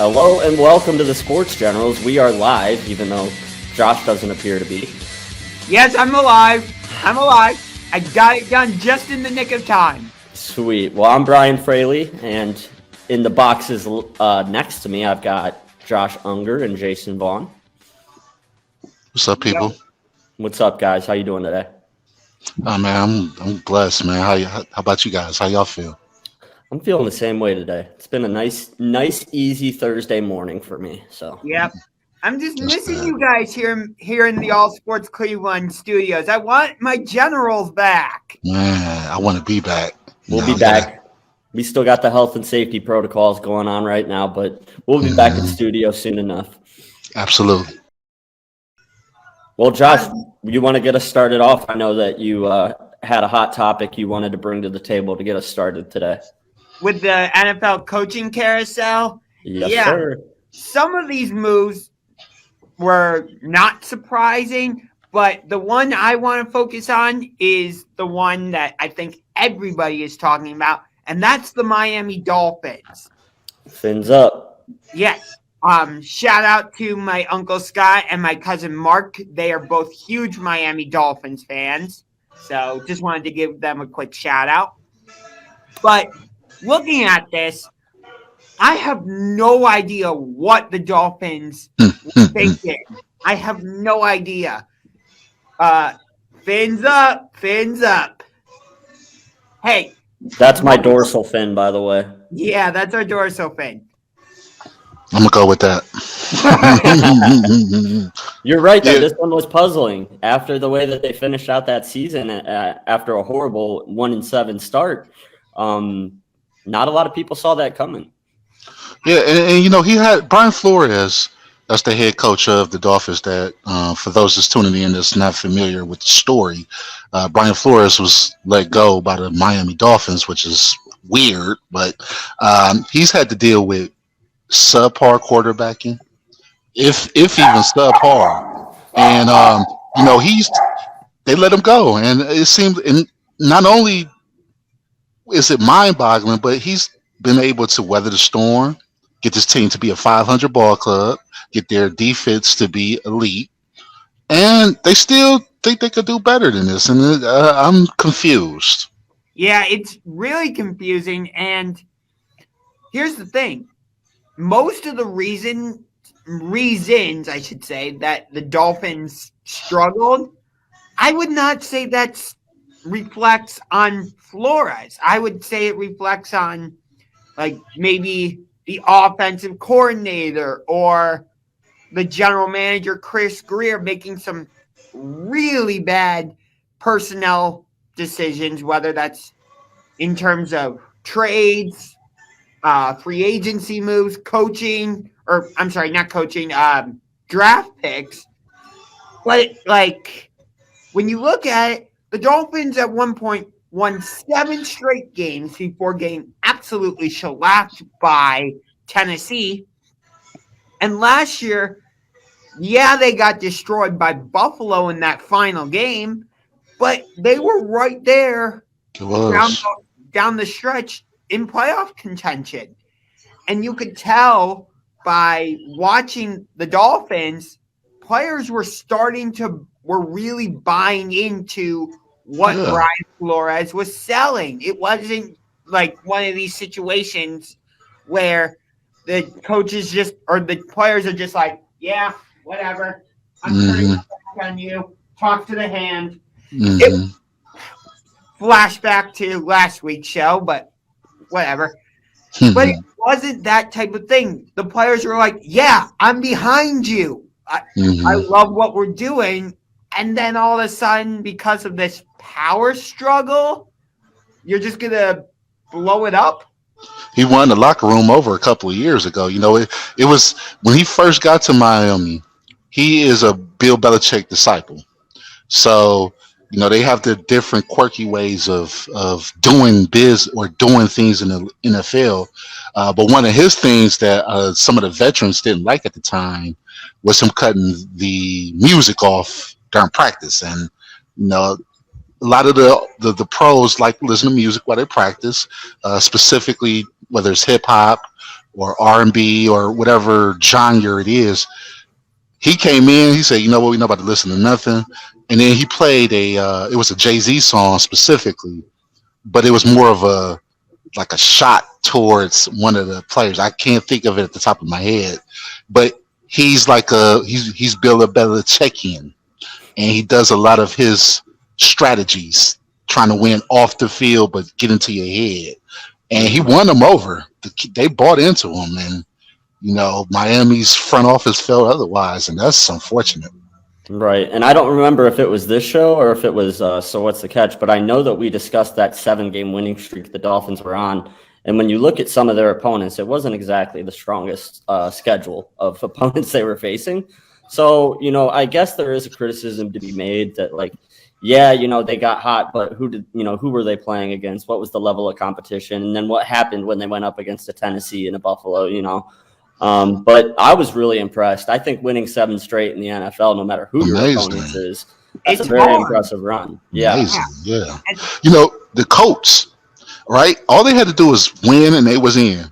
Hello and welcome to the Sports Generals. We are live, even though Josh doesn't appear to be. Yes, I'm alive. I got it done just in the nick of time. Sweet. Well, I'm Bryan Fraley, and in the boxes next to me, I've got Josh Unger and Jason Vaughn. What's up, people? Yep. What's up, guys? How you doing today? Oh man, I'm blessed, man. How about you guys? How y'all feel? I'm feeling the same way today. It's been a nice, easy Thursday morning for me. So Yep. I'm just That's missing bad. you guys here in the All Sports Cleveland studios. I want my Generals back. Man, I want to be back. we'll No, be back. We still got the health and safety protocols going on right now, but we'll be back in studio soon enough. Absolutely. Well, Josh, you want to get us started off? I know that you had a hot topic you wanted to bring to the table to get us started today. With the NFL Coaching Carousel, Yes, sir. some of these moves were not surprising, but the one I want to focus on is the one that I think everybody is talking about, and that's the Miami Dolphins. Fins up. Yes. Shout out to my Uncle Scott and my cousin Mark. They are both huge Miami Dolphins fans. So just wanted to give them a quick shout out. But looking at this, I have no idea what the Dolphins were thinking. I have no idea. Fins up. Hey. That's my dorsal fin, by the way. Yeah, that's our dorsal fin. I'm gonna go with that. You're right, though. Yeah. This one was puzzling after the way that they finished out that season after a horrible 1-7 start. Not a lot of people saw that coming. Yeah, and you know, he had Brian Flores. That's the head coach of the Dolphins. That for those that's tuning in that's not familiar with the story, Brian Flores was let go by the Miami Dolphins, which is weird, but he's had to deal with subpar quarterbacking, if even subpar, and you know, they let him go, and it seemed, and not only is it mind-boggling, but he's been able to weather the storm, get this team to be a 500 ball club, get their defense to be elite, and they still think they could do better than this, and I'm confused. Yeah, it's really confusing, and here's the thing. Most of the reasons I should say, that the Dolphins struggled, I would not say that reflects on Flores. I would say it reflects on, like, maybe the offensive coordinator or the general manager, Chris Greer, making some really bad personnel decisions, whether that's in terms of trades, free agency moves, coaching, or I'm sorry, not coaching, draft picks. But like, when you look at it, the Dolphins at one point won 7 straight games before getting absolutely shellacked by Tennessee. And last year, yeah, they got destroyed by Buffalo in that final game, but they were right there It was. down the stretch in playoff contention. And you could tell by watching the Dolphins, players were really buying into what Brian Flores was selling. It wasn't like one of these situations where the coaches the players are just like, yeah, whatever. I'm turning back on you. Talk to the hand. It flashback to last week's show, but whatever. But it wasn't that type of thing. The players were like, yeah, I'm behind you. I love what we're doing. And then all of a sudden, because of this power struggle, you're just going to blow it up? He won the locker room over a couple of years ago. You know, it was when he first got to Miami, he is a Bill Belichick disciple. So, you know, they have the different quirky ways of doing biz or doing things in the NFL. But one of his things that some of the veterans didn't like at the time was him cutting the music off during practice. And, you know, a lot of the pros like to listen to music while they practice, specifically whether it's hip hop or R&B or whatever genre it is. He came in. He said, "You know what? We're not about to listen to nothing." And then he played it was a Jay-Z song specifically, but it was more of a like a shot towards one of the players. I can't think of it at the top of my head, but he's like he's Bill Belichickian, and he does a lot of his strategies trying to win off the field, but get into your head. And he won them over. They bought into him, and Miami's front office felt otherwise, and that's unfortunate. Right. And I don't remember if it was this show or if it was So What's the Catch, but I know that we discussed that 7-game winning streak the Dolphins were on. And when you look at some of their opponents, it wasn't exactly the strongest schedule of opponents they were facing. So, I guess there is a criticism to be made that, like, yeah, they got hot, but who were they playing against? What was the level of competition? And then what happened when they went up against a Tennessee and a Buffalo, But I was really impressed. I think winning 7 straight in the NFL, no matter who your opponent is, that's a very impressive run. Yeah. Amazing. Yeah. The Colts, right? All they had to do was win and they was in.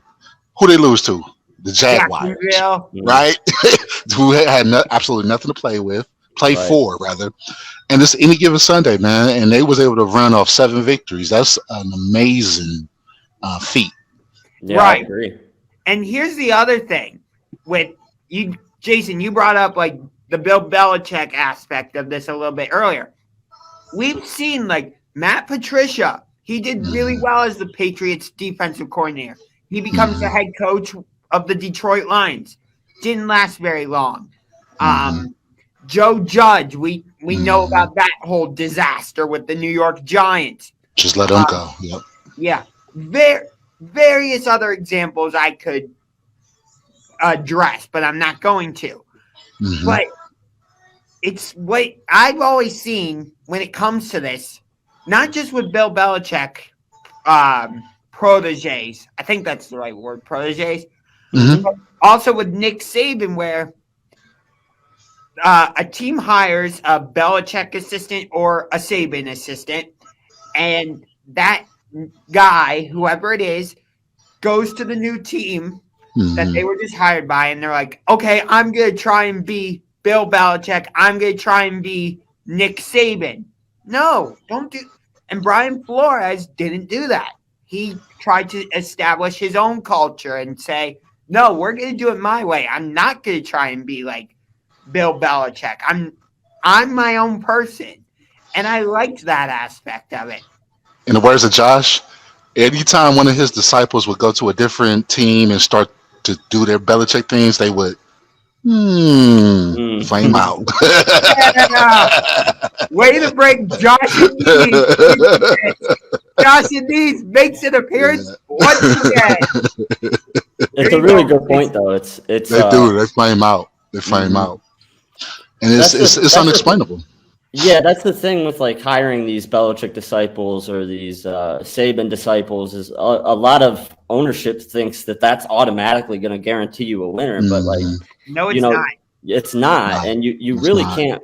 Who they lose to? The Jaguars. Right? Who had absolutely nothing to play for, rather. And it's any given Sunday, man. And they was able to run off 7 victories. That's an amazing feat. Yeah, right. I agree. And here's the other thing with you, Jason, you brought up like the Bill Belichick aspect of this a little bit earlier. We've seen like Matt Patricia. He did really well as the Patriots defensive coordinator. He becomes the head coach of the Detroit Lions. Didn't last very long. Joe Judge, we know about that whole disaster with the New York Giants. Just let him go. Yep. Yeah. Various other examples I could address, but I'm not going to. But it's what I've always seen when it comes to this, not just with Bill Belichick proteges. I think that's the right word, proteges. But also with Nick Saban, where a team hires a Belichick assistant or a Saban assistant, and that guy, whoever it is, goes to the new team that they were just hired by, and they're like, okay, I'm going to try and be Bill Belichick. I'm going to try and be Nick Saban. No, don't do. And Brian Flores didn't do that. He tried to establish his own culture and say, no, we're going to do it my way. I'm not going to try and be like Bill Belichick. I'm my own person. And I liked that aspect of it. In the words of Josh, anytime one of his disciples would go to a different team and start to do their Belichick things, they would flame out. Way to break Josh and Dees. Josh and Dees makes an appearance once again. It's a really good point, though. They flame out. They flame out, and it's unexplainable. Yeah, that's the thing with like hiring these Belichick disciples or these Saban disciples is a lot of ownership thinks that that's automatically going to guarantee you a winner, but like no, it's not. It's not, and you really can't.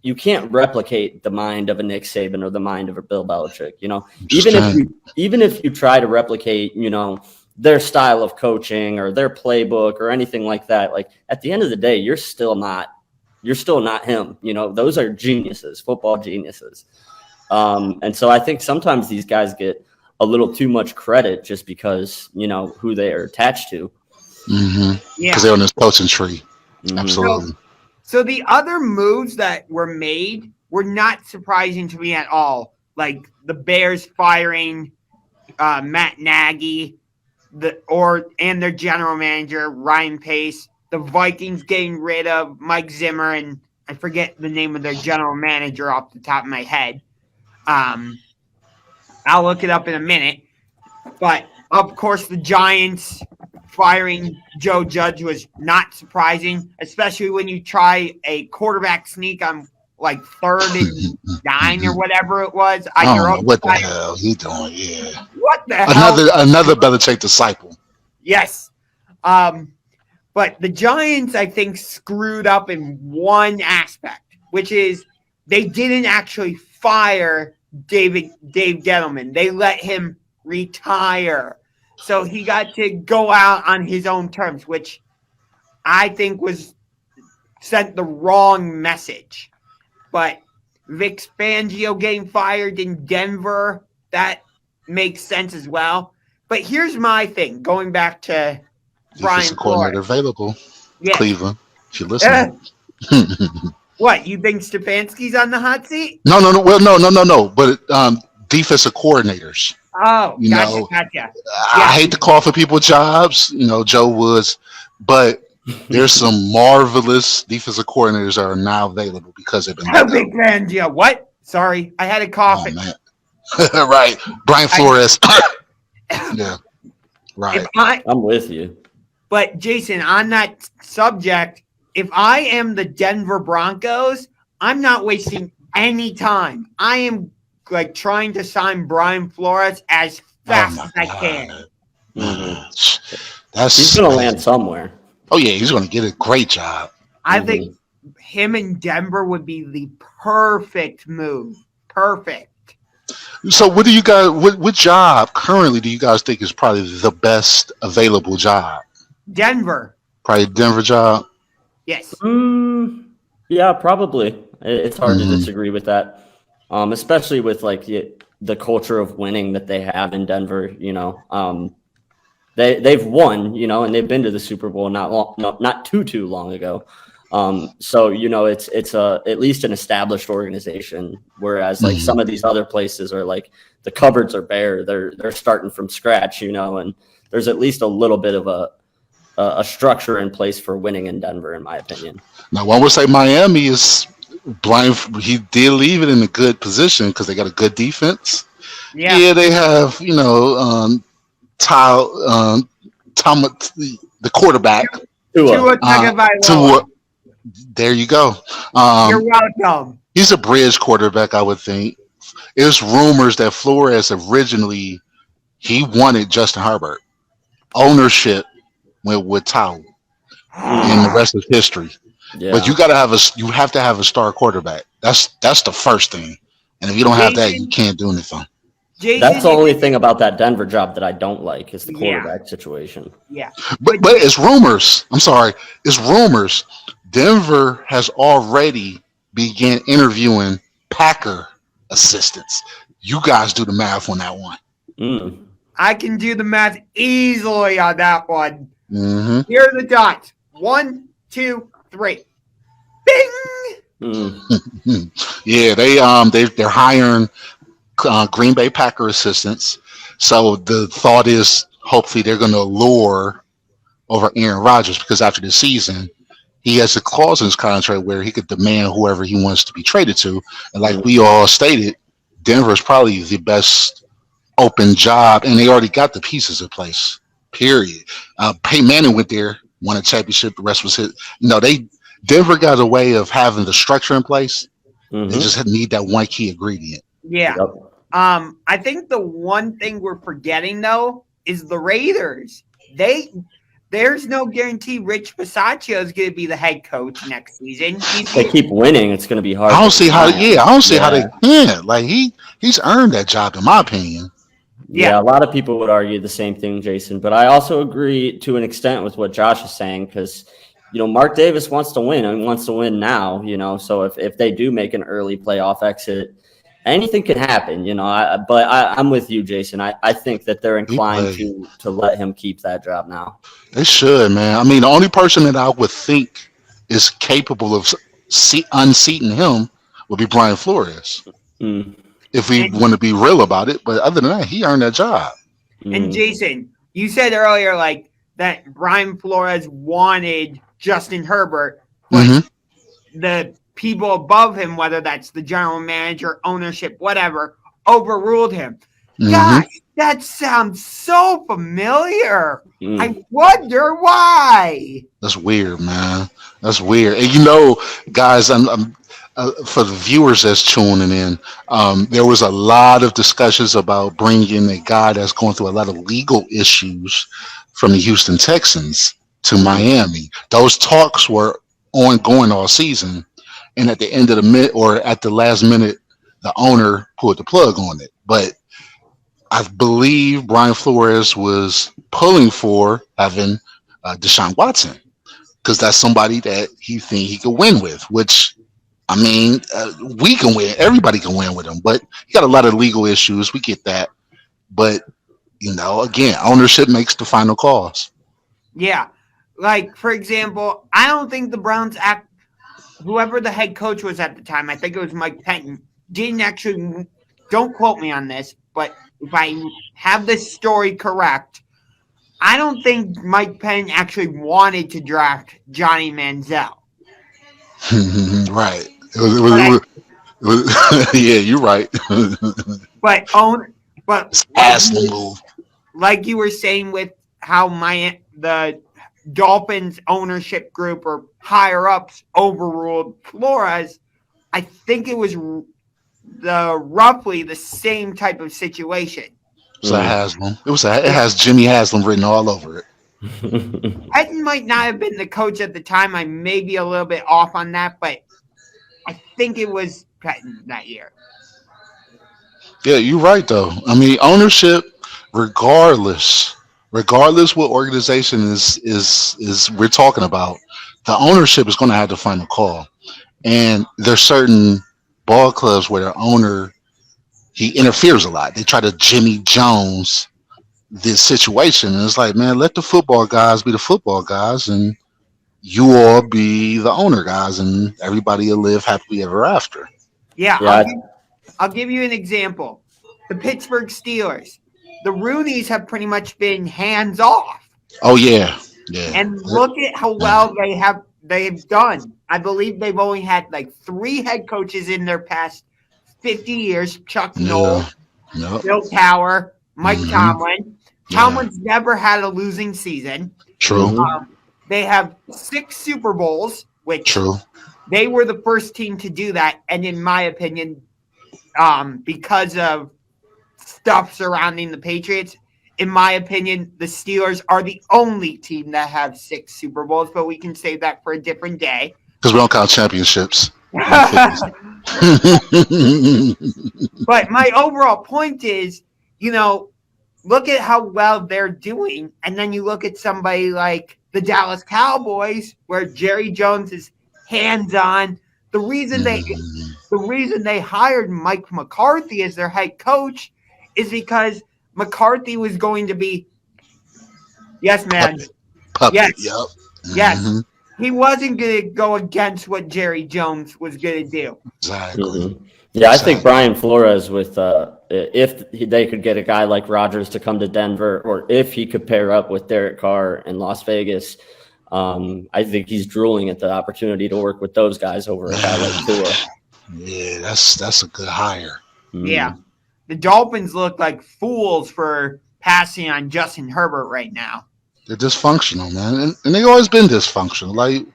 You can't replicate the mind of a Nick Saban or the mind of a Bill Belichick. Even if you try to replicate, their style of coaching or their playbook or anything like that, like at the end of the day, you're still not him. Those are geniuses, football geniuses. And so I think sometimes these guys get a little too much credit just because, who they are attached to. Because they're on this coaching tree. Absolutely. So the other moves that were made were not surprising to me at all. Like the Bears firing Matt Nagy and their general manager, Ryan Pace. The Vikings getting rid of Mike Zimmer, and I forget the name of their general manager off the top of my head. I'll look it up in a minute. But, of course, the Giants firing Joe Judge was not surprising, especially when you try a quarterback sneak on, like, 3rd and 9 or whatever it was. I don't know what the hell he doing, yeah. What the hell? Another Belichick disciple. Yes. But the Giants, I think, screwed up in one aspect, which is they didn't actually fire Dave Gettleman. They let him retire. So he got to go out on his own terms, which I think sent the wrong message. But Vic Fangio getting fired in Denver, that makes sense as well. But here's my thing, going back to Bryan Defensive coordinator Flores. available. Yes. Cleveland, if you're listening. What, you think Stefanski's on the hot seat? No. Well, no. But defensive coordinators. Oh, You gotcha, know, gotcha. I hate to call for people jobs, Joe Woods, but there's some marvelous defensive coordinators that are now available because they've been let go. Big Fangio. What? Sorry, I had a cough. Oh, man. Right. Bryan Flores. Yeah. Right. I'm with you. But Jason, on that subject, if I am the Denver Broncos, I'm not wasting any time. I am trying to sign Bryan Flores as fast as I can. Mm-hmm. He's going to land somewhere. Oh, yeah, he's going to get a great job. I think him in Denver would be the perfect move. Perfect. So what do you guys, what job currently do you guys think is probably the best available job? Denver. Probably Denver job? Yes. Yeah, probably. It's hard to disagree with that. Especially with the culture of winning that they have in Denver, they've won, and they've been to the Super Bowl not too long ago. So it's at least an established organization, whereas some of these other places are the cupboards are bare. They're starting from scratch, and there's at least a little bit of a structure in place for winning in Denver, in my opinion. Now, one would say Miami is blind. He did leave it in a good position because they got a good defense. Yeah, they have the quarterback. Tua. There you go. You're welcome. He's a bridge quarterback, I would think. There's rumors that Flores originally he wanted Justin Herbert. Ownership went with Tua, and the rest is history. Yeah. But you have to have a star quarterback. That's the first thing. And if you don't have that, you can't do anything. That's the only thing about that Denver job that I don't like is the quarterback situation. Yeah. But it's rumors. I'm sorry. It's rumors. Denver has already began interviewing Packer assistants. You guys do the math on that one. I can do the math easily on that one. Mm-hmm. Here are the dots. 1, 2, 3. Bing! Yeah, they're hiring Green Bay Packer assistants. So the thought is hopefully they're going to lure over Aaron Rodgers because after the season, he has a clause in his contract where he could demand whoever he wants to be traded to. And like we all stated, Denver is probably the best open job, and they already got the pieces in place, period. Peyton Manning went there, won a championship. The rest was hit. Denver got a way of having the structure in place. They just need that one key ingredient. Yeah. Yep. I think the one thing we're forgetting, though, is the Raiders. There's no guarantee Rich Bisaccia is going to be the head coach next season. They keep winning. It's going to be hard. I don't see how they can. He's earned that job, in my opinion. Yeah, a lot of people would argue the same thing, Jason. But I also agree to an extent with what Josh is saying because, Mark Davis wants to win and wants to win now, So if they do make an early playoff exit, anything can happen, But I'm with you, Jason. I think that they're inclined to let him keep that job now. They should, man. I mean, the only person that I would think is capable of unseating him would be Bryan Flores. If we want to be real about it. But other than that, he earned that job. And Jason, you said earlier that Bryan Flores wanted Justin Herbert, but the people above him, whether that's the general manager, ownership, whatever, overruled him. Gosh, that sounds so familiar. I wonder why. That's weird, man. That's weird. And guys, I'm for the viewers that's tuning in, there was a lot of discussions about bringing a guy that's going through a lot of legal issues from the Houston Texans to Miami. Those talks were ongoing all season, and at the end of the at the last minute, the owner pulled the plug on it. But I believe Brian Flores was pulling for having Deshaun Watson because that's somebody that he think he could win with. Which I mean, we can win. Everybody can win with him, but he got a lot of legal issues. We get that, but again, ownership makes the final calls. Yeah. Like, for example, I don't think the Browns whoever the head coach was at the time, I think it was Mike Penton, didn't actually, don't quote me on this, but if I have this story correct, I don't think Mike Penton actually wanted to draft Johnny Manziel. Right. Yeah, you're right. But Asshole move. like you were saying with how the Dolphins ownership group or higher ups overruled Flores, I think it was roughly the same type of situation. It was a Haslam. It has Jimmy Haslam written all over it. Penton might not have been the coach at the time. I may be a little bit off on that, but I think it was Penton that year. Yeah, you're right though. I mean, ownership, regardless what organization is we're talking about, the ownership is going to have the final call. And there's certain ball clubs where the owner he interferes a lot. They try to Jimmy Jones this situation, and it's like, man, let the football guys be the football guys, and you all be the owner guys, and everybody will live happily ever after. Yeah, Yeah. I'll give you an example. The Pittsburgh Steelers. The Rooneys have pretty much been hands off. Oh yeah, yeah. And look at how well they've done. I believe they've only had like 3 head coaches in their past 50 years. Chuck Noll, Bill Cowher, Mike Tomlin. Tomlin's never had a losing season. True. They have 6 Super Bowls, which they were the first team to do that. And in my opinion, because of stuff surrounding the Patriots, in my opinion, the Steelers are the only team that have 6 Super Bowls, but we can save that for a different day. Because we don't count championships. But my overall point is, look at how well they're doing, and then you look at somebody like the Dallas Cowboys, where Jerry Jones is hands-on. The reason they hired Mike McCarthy as their head coach is because McCarthy was going to be, yes, man, Puppet. yes, yes. He wasn't going to go against what Jerry Jones was going to do. Exactly. Yeah, I think Brian Flores with if they could get a guy like Rodgers to come to Denver, or if he could pair up with Derek Carr in Las Vegas, I think he's drooling at the opportunity to work with those guys over a guy like Tua. Yeah, that's a good hire. Yeah. The Dolphins look like fools for passing on Justin Herbert right now. They're dysfunctional, man. And they've always been dysfunctional. Like,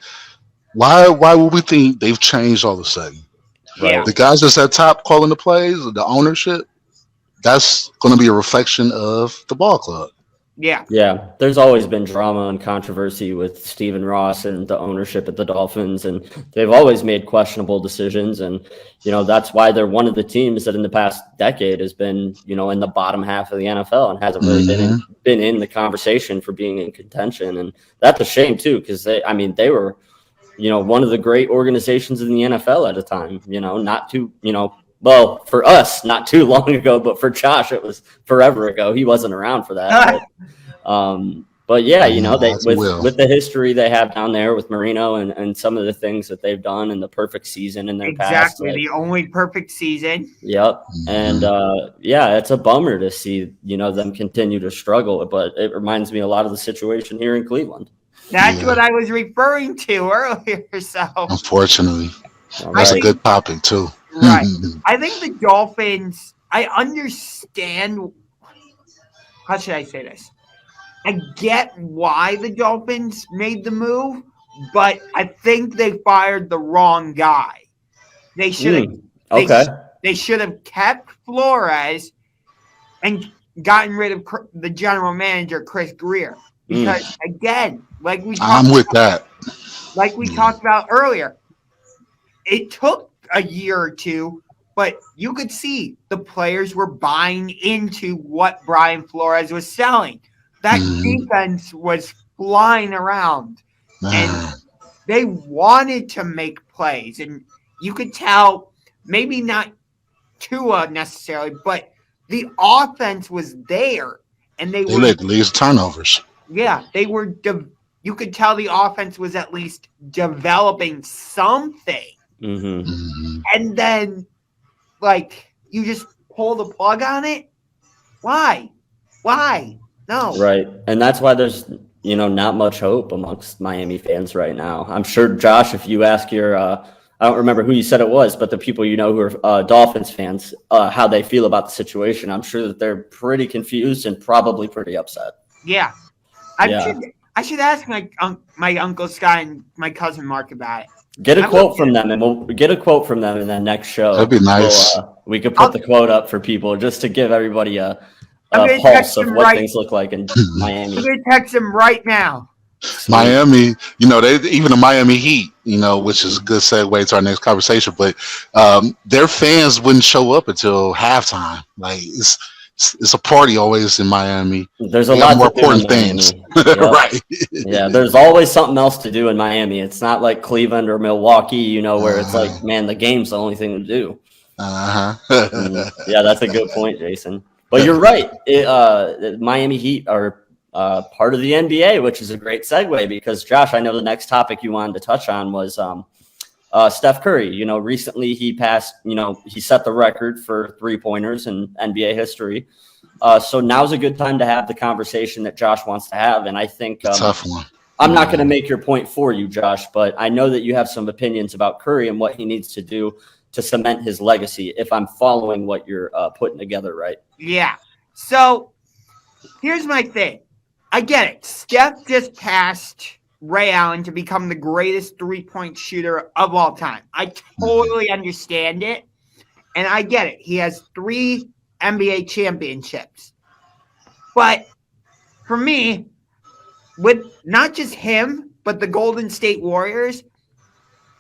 why would we think they've changed all of a sudden? Yeah. The guys that's at top calling the plays, the ownership, that's going to be a reflection of the ball club. Yeah. Yeah. There's always been drama and controversy with Stephen Ross and the ownership at the Dolphins, and they've always made questionable decisions. And, that's why they're one of the teams that in the past decade has been, in the bottom half of the NFL and hasn't really been in the conversation for being in contention. And that's a shame too, because they were, one of the great organizations in the NFL at a time, not too, well, for us, not too long ago, but for Josh, it was forever ago. He wasn't around for that. But yeah, with the history they have down there with Marino and some of the things that they've done and the perfect season in their past. Exactly, the only perfect season. Yep. And it's a bummer to see, them continue to struggle, but it reminds me a lot of the situation here in Cleveland. That's what I was referring to earlier. So unfortunately, that's a good topic too. Right. I think the Dolphins, I understand, how should I say this? I get why the Dolphins made the move, but I think they fired the wrong guy. They should have they should have kept Flores and gotten rid of the general manager, Chris Greer. Because again, like we talked talked about earlier, it took a year or two but you could see the players were buying into what Brian Flores was selling. That defense was flying around, and Man, they wanted to make plays. And you could tell, maybe not Tua necessarily, but the offense was there, and they they were, led the league's turnovers. yeah, they were. You could tell the offense was at least developing something. Mm-hmm. Mhm. And then, like, you just pull the plug on it. Why? No. Right. And that's why there's, not much hope amongst Miami fans right now. I'm sure, Josh, if you ask your, I don't remember who you said it was, but the people who are Dolphins fans, how they feel about the situation, I'm sure that they're pretty confused and probably pretty upset. Yeah. I should ask my Uncle Scott and my cousin Mark about it. Get a quote from them, and we'll get a quote from them in the next show. That'd be nice. We could put the quote up for people just to give everybody a I'm gonna pulse text of him what right- things look like in Miami. I'm going to text him right now. Miami, they even the Miami Heat, which is a good segue to our next conversation. But their fans wouldn't show up until halftime. Like it's a party always in Miami. There's a They lot got more to do in important things, Miami. Yeah. right? Yeah, there's always something else to do in Miami. It's not like Cleveland or Milwaukee, where it's like, man, the game's the only thing to do. Yeah, that's a good point, Jason. But you're right. The Miami Heat are part of the NBA, which is a great segue because, Josh, I know the next topic you wanted to touch on was Steph Curry. Recently he passed, he set the record for three-pointers in NBA history. So now's a good time to have the conversation that Josh wants to have. And I think Tough one. I'm not going to make your point for you, Josh, but I know that you have some opinions about Curry and what he needs to do to cement his legacy, if I'm following what you're putting together, right? Yeah. So here's my thing. I get it. Steph just passed Ray Allen to become the greatest three-point shooter of all time. I totally understand it, and I get it. He has 3 NBA championships. But for me, with not just him, but the Golden State Warriors,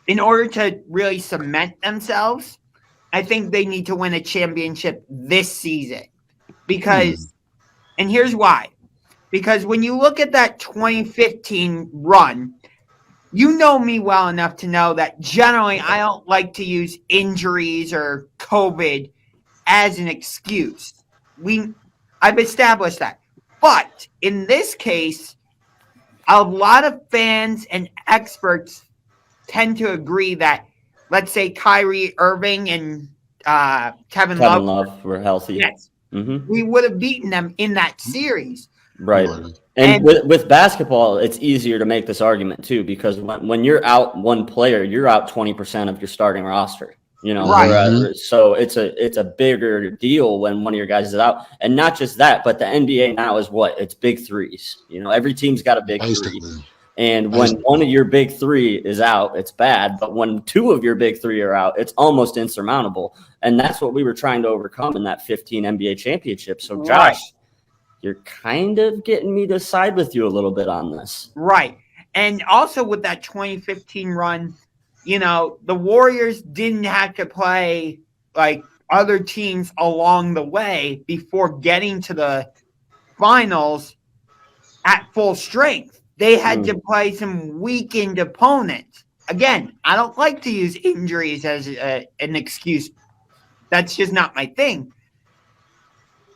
in order to really cement themselves, I think they need to win a championship this season. Because, and here's why. Because when you look at that 2015 run, you know me well enough to know that generally I don't like to use injuries or COVID as an excuse. I've established that. But in this case, a lot of fans and experts tend to agree that, let's say, Kyrie Irving and Kevin Love were healthy. Yes. Mm-hmm. We would have beaten them in that series. Right. And with basketball, it's easier to make this argument, too, because when you're out one player, you're out 20% of your starting roster. Right. So it's a bigger deal when one of your guys is out. And not just that, but the NBA now is what? It's big threes. Every team's got a big three. And when one of your big 3 is out, it's bad. But when 2 of your big 3 are out, it's almost insurmountable. And that's what we were trying to overcome in that 15 NBA championship. So, Josh, you're kind of getting me to side with you a little bit on this. Right. And also with that 2015 run, the Warriors didn't have to play like other teams along the way before getting to the finals at full strength. They had to play some weakened opponents. Again, I don't like to use injuries as an excuse. That's just not my thing.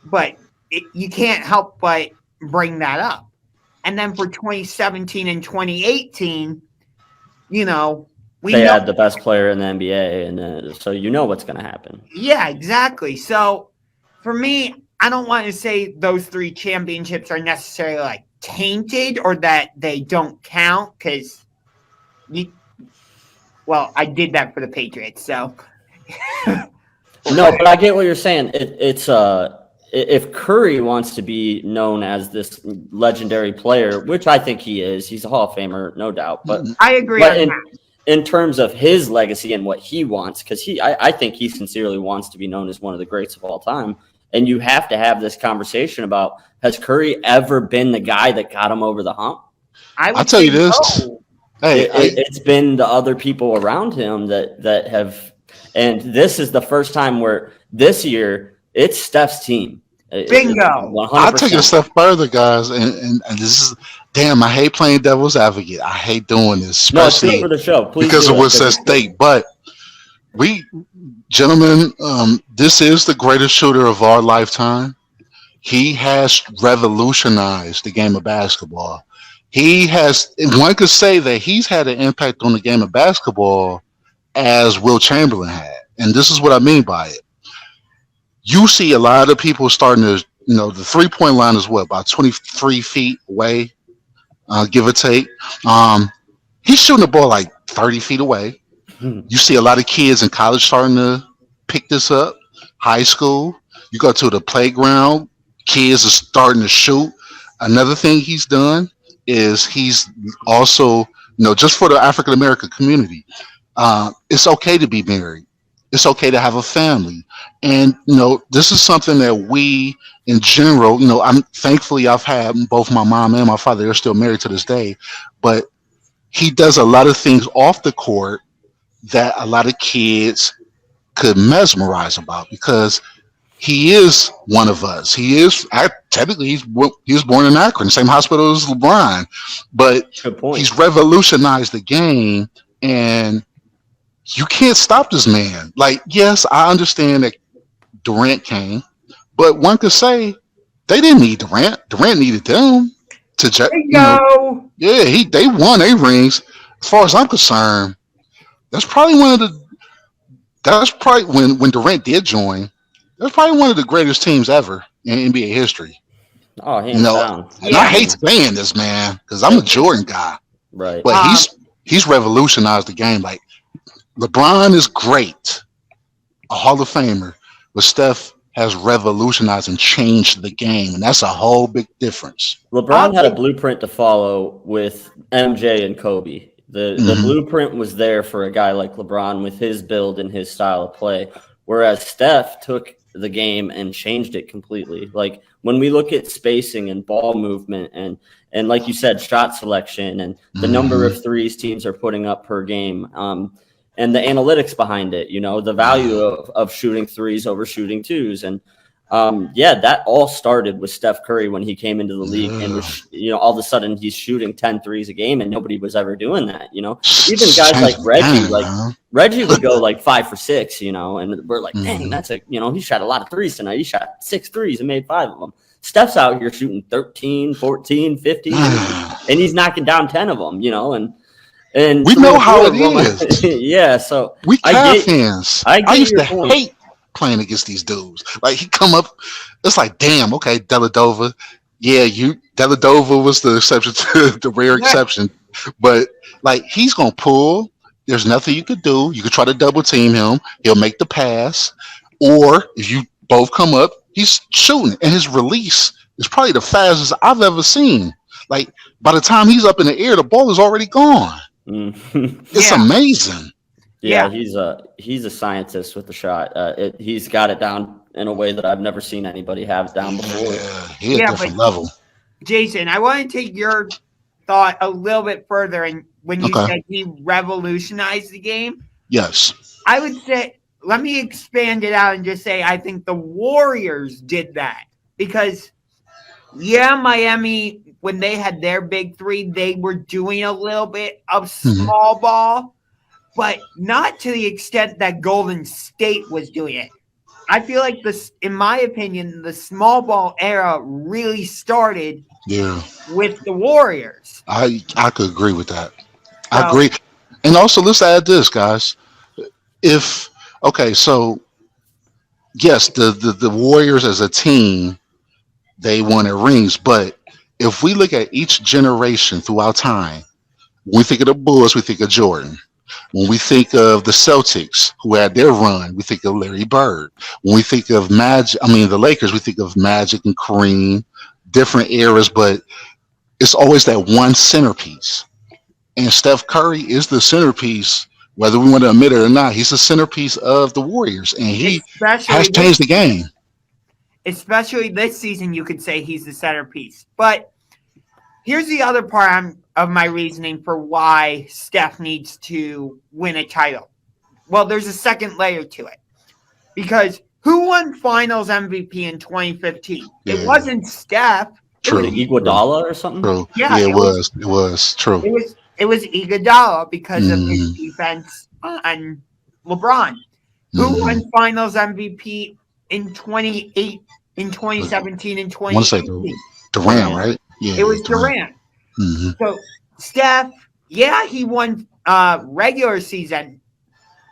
But you can't help but bring that up. And then for 2017 and 2018, they had the best player in the NBA, and so what's going to happen. Yeah, exactly. So for me, I don't want to say those 3 championships are necessarily like tainted or that they don't count because I did that for the Patriots. So no, but I get what you're saying. It's if Curry wants to be known as this legendary player, which I think he is, he's a Hall of Famer, no doubt. But I agree on that. In terms of his legacy and what he wants, because I think he sincerely wants to be known as one of the greats of all time. And you have to have this conversation about, has Curry ever been the guy that got him over the hump? I'll tell you this. No. It's been the other people around him that have And this is the first time where this year it's Steph's team. Bingo. 100%. I'll take it a step further, guys, and this is damn. I hate playing devil's advocate. I hate doing this, No, do it especially for the show. Please because do of it. what's at stake. But we, gentlemen, this is the greatest shooter of our lifetime. He has revolutionized the game of basketball. He has. One could say that he's had an impact on the game of basketball as Will Chamberlain had, and this is what I mean by it. You see a lot of people starting to, the 3-point line is what, about 23 feet away, give or take. He's shooting the ball like 30 feet away. You see a lot of kids in college starting to pick this up. High school, you go to the playground, kids are starting to shoot. Another thing he's done is he's also, just for the African American community, it's okay to be married. It's okay to have a family. And, this is something that we, in general, thankfully I've had both my mom and my father, they're still married to this day, but he does a lot of things off the court that a lot of kids could mesmerize about because he is one of us. Technically, he was born in Akron, same hospital as LeBron, but he's revolutionized the game, and you can't stop this man. Like, yes, I understand that Durant came, but one could say they didn't need Durant. Durant needed them to, they won 8 rings. As far as I'm concerned, that's probably when Durant did join. That's probably one of the greatest teams ever in NBA history. Oh, hands down. And I hate saying this, man, because I'm a Jordan guy. Right. But he's revolutionized the game. Like, LeBron is great, a Hall of Famer, but Steph has revolutionized and changed the game, and that's a whole big difference. LeBron had a blueprint to follow with MJ and Kobe. The blueprint was there for a guy like LeBron with his build and his style of play, whereas Steph took the game and changed it completely. Like when we look at spacing and ball movement and like you said, shot selection and the number of threes teams are putting up per game, and the analytics behind it, the value of shooting threes over shooting twos. And that all started with Steph Curry when he came into the league and was, all of a sudden he's shooting 10 threes a game and nobody was ever doing that, even guys like Reggie would go like 5 for 6, and we're like, dang, that's he shot a lot of threes tonight. He shot 6 threes and made 5 of them. Steph's out here shooting 13, 14, 15, and he's knocking down 10 of them, and we know how it is. Yeah, so we fans. I used to hate playing against these dudes. Like he come up, it's like, damn, okay, Deladova. Yeah, Deladova was the exception to the rare exception. But like he's gonna pull. There's nothing you could do. You could try to double team him. He'll make the pass. Or if you both come up, he's shooting. And his release is probably the fastest I've ever seen. Like by the time he's up in the air, the ball is already gone. It's amazing. Yeah, he's a scientist with the shot. He's got it down in a way that I've never seen anybody have it down before. Yeah, he's a different level. Jason, I want to take your thought a little bit further. And when you said he revolutionized the game, yes, I would say, let me expand it out and just say I think the Warriors did that because, Miami, when they had their big three, they were doing a little bit of small ball, but not to the extent that Golden State was doing it. I feel like in my opinion, the small ball era really started with the Warriors. I could agree with that. I agree. And also, let's add this, guys. So yes, the Warriors as a team, they won at rings, but if we look at each generation throughout time, when we think of the Bulls, we think of Jordan. When we think of the Celtics, who had their run, we think of Larry Bird. When we think of the Lakers, we think of Magic and Kareem, different eras, but it's always that one centerpiece. And Steph Curry is the centerpiece, whether we want to admit it or not. He's the centerpiece of the Warriors, and he has changed the game. Especially this season, you could say he's the centerpiece. But here's the other part of my reasoning for why Steph needs to win a title. well, there's a second layer to it. Because who won Finals MVP in 2015? Yeah. It wasn't Steph. True. Iguodala or something? True. Yeah, it was true. It was Iguodala because of his Mhm. defense on LeBron. Who won Finals MVP in 2017 and I want to say 2018? Durant, right? Yeah, It was Durant. Mm-hmm. So Steph, yeah, he won regular season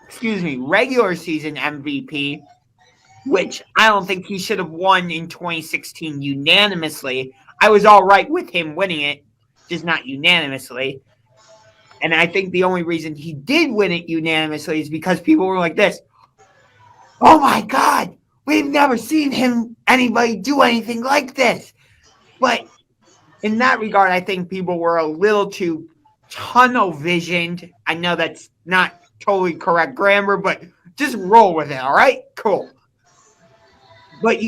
MVP, which I don't think he should have won in 2016 unanimously. I was all right with him winning it, just not unanimously. And I think the only reason he did win it unanimously is because people were like this. Oh my God, we've never seen anybody do anything like this. But in that regard, I think people were a little too tunnel visioned. I know that's not totally correct grammar, but just roll with it, all right? Cool. But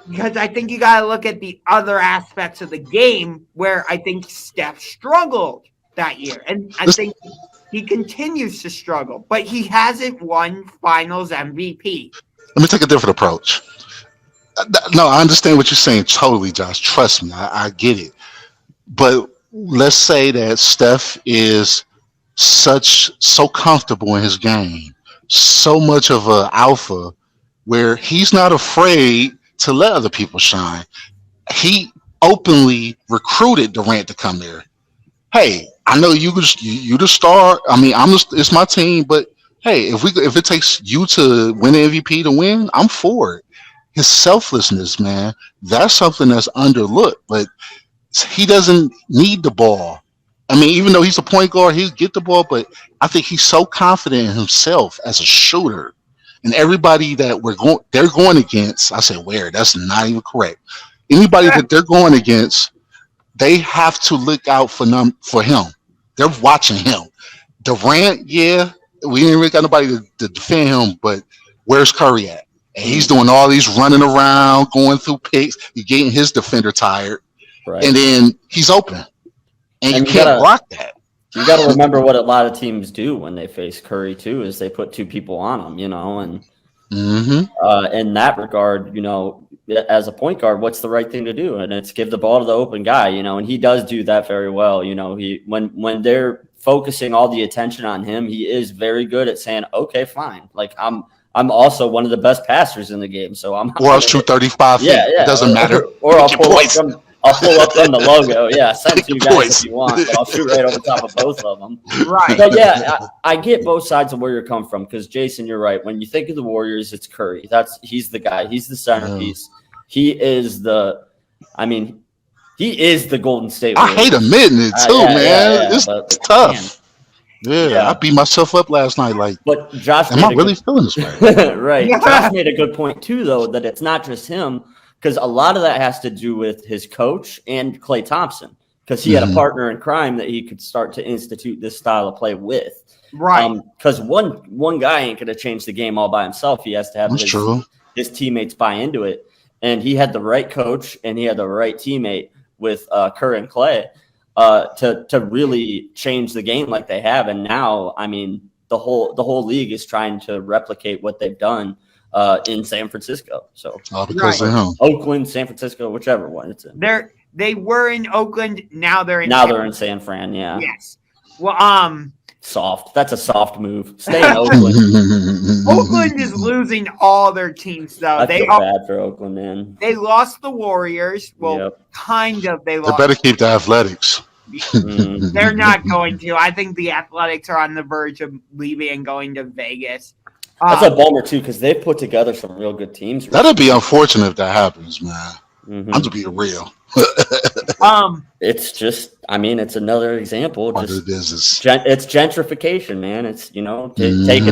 because I think you got to look at the other aspects of the game where I think Steph struggled that year. And I think he continues to struggle, but he hasn't won Finals MVP. Let me take a different approach. No, I understand what you're saying totally, Josh. Trust me, I get it. But let's say that Steph is so comfortable in his game, so much of an alpha, where he's not afraid to let other people shine. He openly recruited Durant to come there. Hey, I know you the star. I mean, it's my team, but hey, if it takes you to win the MVP to win, I'm for it. His selflessness, man, that's something that's underlooked. But he doesn't need the ball. I mean, even though he's a point guard, he'll get the ball, but I think he's so confident in himself as a shooter. And everybody that they're going against, I said, that's not even correct. Anybody that they're going against, they have to look out for him. They're watching him. Durant, yeah, we ain't really got nobody to defend him, but where's Curry at? And he's doing all these running around, going through picks. He's getting his defender tired. Right. And then he's open. And you can't block that. You got to remember what a lot of teams do when they face Curry, too, is they put two people on him, and in that regard, as a point guard, what's the right thing to do? And it's give the ball to the open guy, and he does do that very well. When they're focusing all the attention on him, he is very good at saying, okay, fine. Like I'm also one of the best passers in the game. So I'll shoot 35 feet. Yeah. It doesn't matter. Or I'll pull up from the logo. Yeah, send it to you guys if you want, but I'll shoot right over top of both of them. Right. But yeah, I get both sides of where you're coming from because Jason, you're right. When you think of the Warriors, it's Curry. He's the guy. He's the centerpiece. He is the Golden State Warriors. I hate admitting it too, man. It's tough. Man. Yeah, I beat myself up last night. But Josh, am I really feeling this way? Right. Yeah. Josh made a good point too, though, that it's not just him. Because a lot of that has to do with his coach and Klay Thompson, because he had a partner in crime that he could start to institute this style of play with. Right. Because one guy ain't going to change the game all by himself. He has to have his teammates buy into it. And he had the right coach and he had the right teammate with Curry and Klay to really change the game like they have. And now, the whole league is trying to replicate what they've done in San Francisco. So because of him. Oakland, San Francisco, whichever one it's in. They were in Oakland, now they're in San Fran, yeah. Yes. Well, soft. That's a soft move. Stay in Oakland. Oakland is losing all their teams though. I feel bad for Oakland, man. They lost the Warriors. Well, kind of they lost. They better keep the Athletics. They're not going to. I think the Athletics are on the verge of leaving and going to Vegas. That's a bummer too, because they've put together some real good teams. That'd be unfortunate if that happens, man. I'm to be real. It's just, it's another example. It's gentrification, man. It's take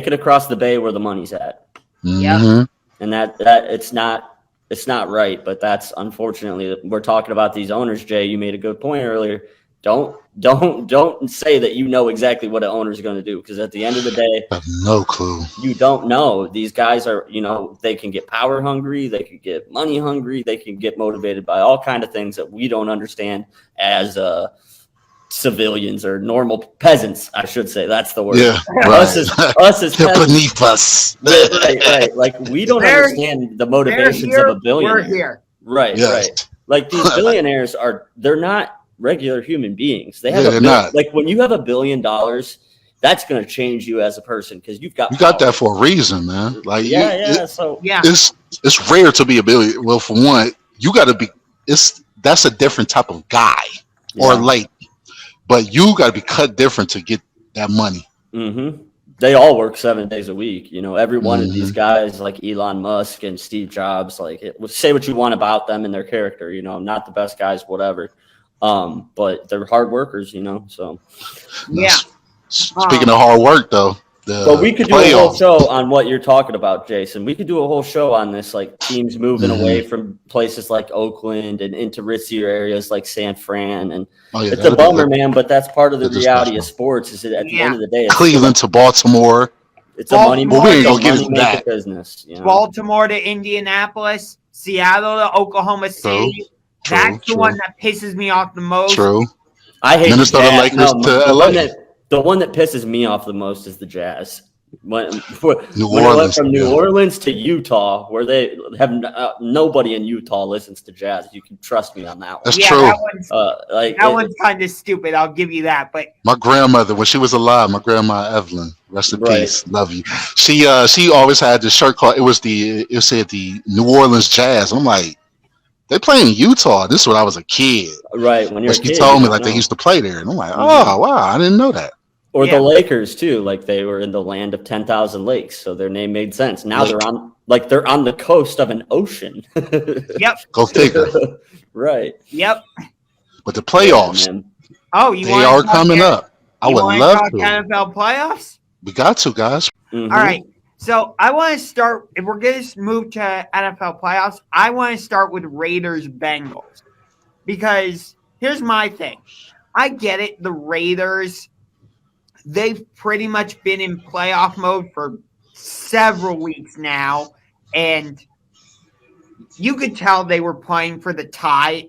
it across the bay where the money's at. Yeah, and that it's not right. But that's unfortunately we're talking about these owners. Jay, you made a good point earlier. Don't say that you know exactly what an owner is going to do, because at the end of the day, I have no clue. You don't know. These guys are, they can get power hungry, they can get money hungry, they can get motivated by all kind of things that we don't understand as civilians or normal peasants, I should say. That's the word. Yeah, Us as they're peasants. beneath us. Right. Like we don't understand the motivations of a billionaire. We're here. Right. Yes. Like these billionaires they're not regular human beings. They have they're not. Like when you have $1 billion, that's going to change you as a person because you've got. You got that for a reason, man. Like it's rare to be a billionaire. Well, for one, you got to be. That's a different type of guy or lady, but you got to be cut different to get that money. Mm-hmm. They all work 7 days a week. Every one of these guys, like Elon Musk and Steve Jobs, say what you want about them and their character. Not the best guys, whatever. But they're hard workers. So yeah. Speaking of hard work, though. But we could do a whole show on what you're talking about, Jason. We could do a whole show on this, like teams moving away from places like Oakland and into ritzier areas like San Fran. And it's a bummer, man, but that's part of the reality of sports. Is that at the end of the day, Cleveland to Baltimore. It's a money. Well, we ain't gonna give it back. Business. Baltimore to Indianapolis, Seattle to Oklahoma City. That's the one that pisses me off the most. True. I hate Minnesota Lakers to LA. The one that pisses me off the most is the Jazz. When New Orleans, it went from New Orleans to Utah, where they have nobody in Utah listens to Jazz. You can trust me on that one. That's true. That one's kind of stupid. I'll give you that. But my grandmother, when she was alive, my grandma Evelyn, rest in peace, love you. She always had this shirt called. It said the New Orleans Jazz. I'm like, they play in Utah. This is when I was a kid. Right. When you're a kid, she told me they used to play there, and I'm like, oh wow, I didn't know that. Or the Lakers too, like they were in the land of 10,000 lakes, so their name made sense. Now they're on the coast of an ocean. Yep. Go figure. Right. Yep. But the playoffs, they are coming up. I would love to. NFL playoffs. We got to, guys. Mm-hmm. All right. So I want to start. If we're going to move to NFL playoffs, I want to start with Raiders Bengals because here's my thing. I get it. The Raiders. They've pretty much been in playoff mode for several weeks now, and you could tell they were playing for the tie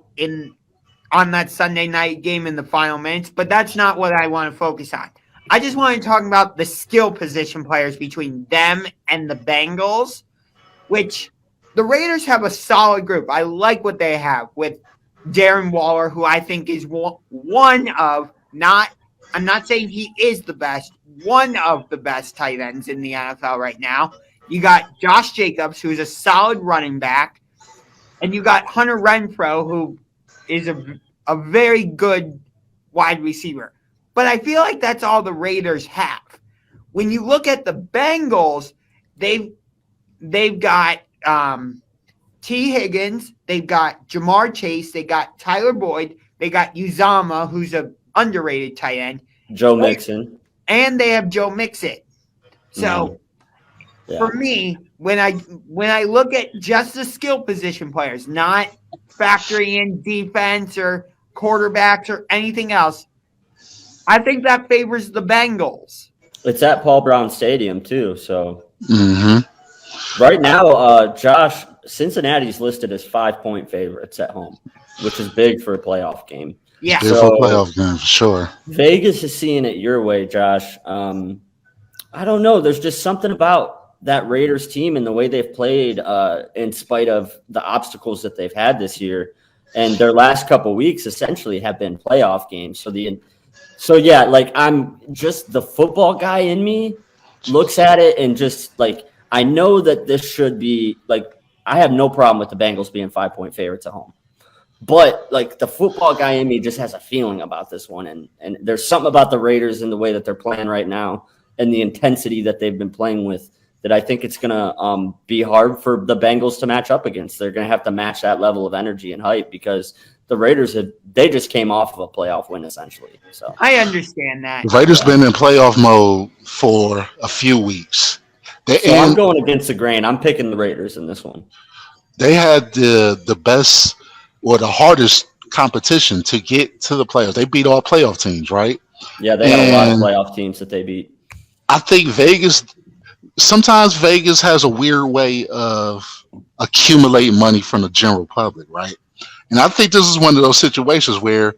on that Sunday night game in the final minutes, but that's not what I want to focus on. I just want to talk about the skill position players between them and the Bengals, which the Raiders have a solid group. I like what they have with Darren Waller, who I think is one of I'm not saying he is the best, one of the best tight ends in the NFL right now. You got Josh Jacobs, who's a solid running back, and you got Hunter Renfrow, who is a very good wide receiver. But I feel like that's all the Raiders have. When you look at the Bengals, they've got T. Higgins, they've got Jamar Chase, they got Tyler Boyd, they got Uzama, who's a underrated tight end. Joe Mixon. And they have Joe Mixon. So for me, when I look at just the skill position players, not factoring in defense or quarterbacks or anything else, I think that favors the Bengals. It's at Paul Brown Stadium too, so right now, Josh, Cincinnati's listed as 5-point favorites at home, which is big for a playoff game. Yeah, beautiful playoff game for sure. Vegas is seeing it your way, Josh. I don't know. There's just something about that Raiders team and the way they've played, in spite of the obstacles that they've had this year, and their last couple weeks essentially have been playoff games. I'm just the football guy in me looks at it and just I know that this should be I have no problem with the Bengals being 5-point favorites at home. But the football guy in me just has a feeling about this one, and there's something about the Raiders and the way that they're playing right now, and the intensity that they've been playing with, that I think it's gonna be hard for the Bengals to match up against. They're gonna have to match that level of energy and hype because the Raiders they just came off of a playoff win essentially. So I understand that. The Raiders been in playoff mode for a few weeks. I'm going against the grain. I'm picking the Raiders in this one. They had the best. Or the hardest competition to get to the playoffs. They beat all playoff teams, right? Yeah, they had a lot of playoff teams that they beat. I think sometimes Vegas has a weird way of accumulating money from the general public, right? And I think this is one of those situations where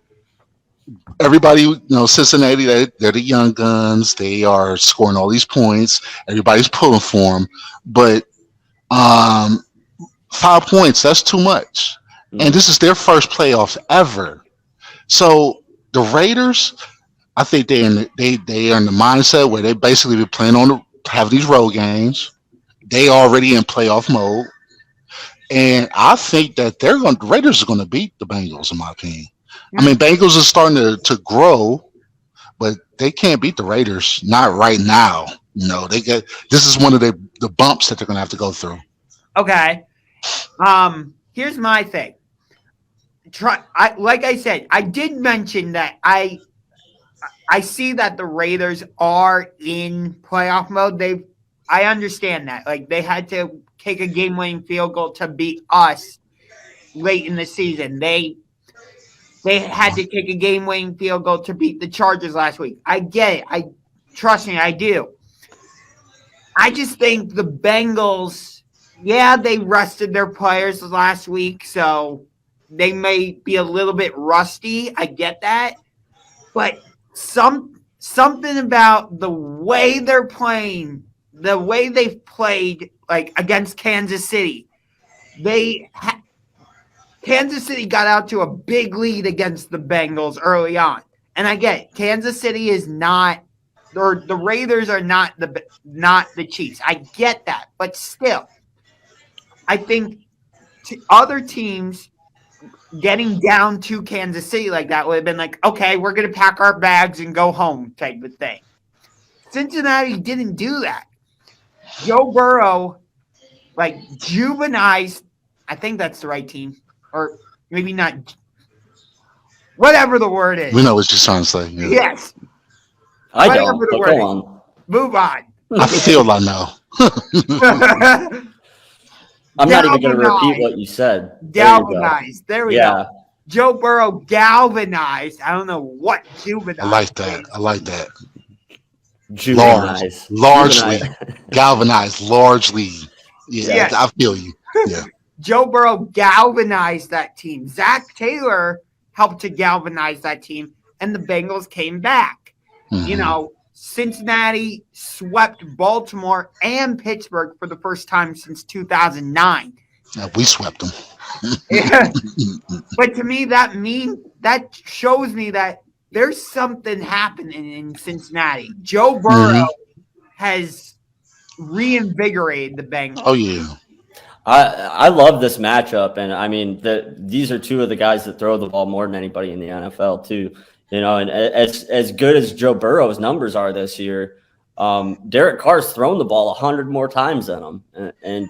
everybody, Cincinnati, they're the young guns. They are scoring all these points. Everybody's pulling for them, but um, 5 points, that's too much. And Mhm. this is their first playoffs ever. So the Raiders, I think they are in the mindset where they basically be playing on have these road games. They already in playoff mode, and I think that the Raiders are going to beat the Bengals, in my opinion. I mean, Hmm. Bengals is starting to grow, but they can't beat the Raiders. Not right now. They get this is one of the bumps that they're going to have to go through. Okay. Here's my thing. Like I said, I did mention that I see that the Raiders are in playoff mode. I understand that. Like they had to take a game-winning field goal to beat us late in the season. They had to take a game-winning field goal to beat the Chargers last week. I get it. I trust me, I do. I just think the Bengals, yeah, they rested their players last week, so they may be a little bit rusty. I get that. But something about the way they're playing, the way they've played like against Kansas City. Kansas City got out to a big lead against the Bengals early on. And I get it. Kansas City is not, or the Raiders are not the Chiefs. I get that. But still, I think other teams getting down to Kansas City like that would have been like, okay, we're going to pack our bags and go home type of thing. Cincinnati didn't do that. Joe Burrow, like, juvenized, I think that's the right team, or maybe not, whatever the word is. We know what you're trying to say. Yeah. Yes. I Whatever don't, the but word go is. on. Move on. I feel I know. I'm not even going to repeat Galvanized. what you said. There you go. Galvanized. There we Yeah, go. Joe Burrow galvanized. I don't know what I juvenized. like that. I like that. juvenize. Largely Juvenize. galvanized. Largely, yeah. Yes. I feel you. Yeah. Joe Burrow galvanized that team. Zach Taylor helped to galvanize that team, and the Bengals came back. Mhm. Cincinnati swept Baltimore and Pittsburgh for the first time since 2009. We swept them. Yeah. But to me, that shows me that there's something happening in Cincinnati. Joe Burrow Mhm. has reinvigorated the Bengals. Oh yeah. I love this matchup, and I mean these are two of the guys that throw the ball more than anybody in the NFL too. And as good as Joe Burrow's numbers are this year, Derek Carr's thrown the ball 100 more times than him, and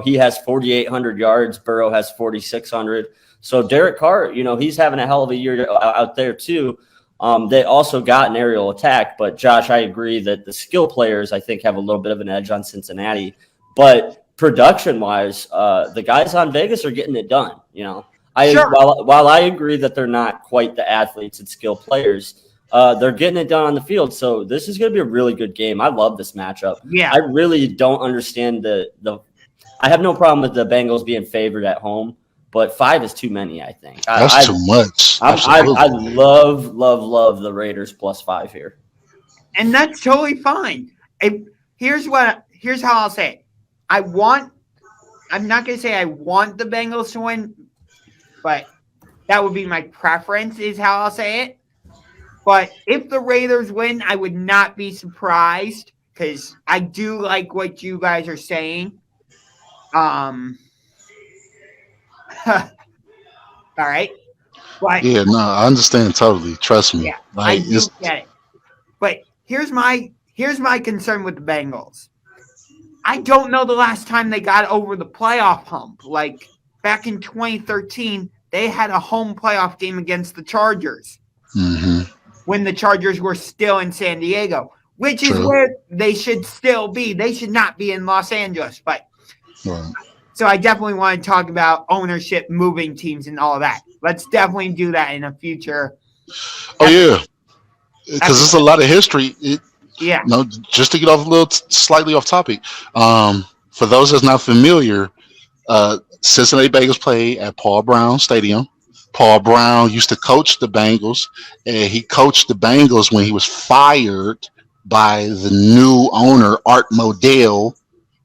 he has 4,800 yards. Burrow has 4,600. So Derek Carr, he's having a hell of a year out there too. They also got an aerial attack, but Josh, I agree that the skill players I think have a little bit of an edge on Cincinnati, but production wise, the guys on Vegas are getting it done. Sure. While I agree that they're not quite the athletes and skill players, they're getting it done on the field. So this is going to be a really good game. I love this matchup. Yeah. I really don't understand I have no problem with the Bengals being favored at home, but 5 is too many, I think. That's too much. Absolutely. I love the Raiders +5 here. And that's totally fine. Here's how I'll say it. I'm not going to say I want the Bengals to win, but that would be my preference is how I'll say it. But if the Raiders win, I would not be surprised because I do like what you guys are saying. All right. But Yeah, no, I understand totally. Trust me. yeah, Like I do get it. But here's my concern with the Bengals. I don't know the last time they got over the playoff hump. Like back in 2013, they had a home playoff game against the Chargers when the Chargers were still in San Diego, which is where they should still be. They should not be in Los Angeles. But Right. so I definitely want to talk about ownership, moving teams, and all of that. Let's definitely do that in a future. Oh yeah, because there's a lot of history. Yeah. Just to get off a little slightly off topic. For those that's not familiar, Cincinnati Bengals play at Paul Brown Stadium. Paul Brown used to coach the Bengals, and he coached the Bengals when he was fired by the new owner, Art Modell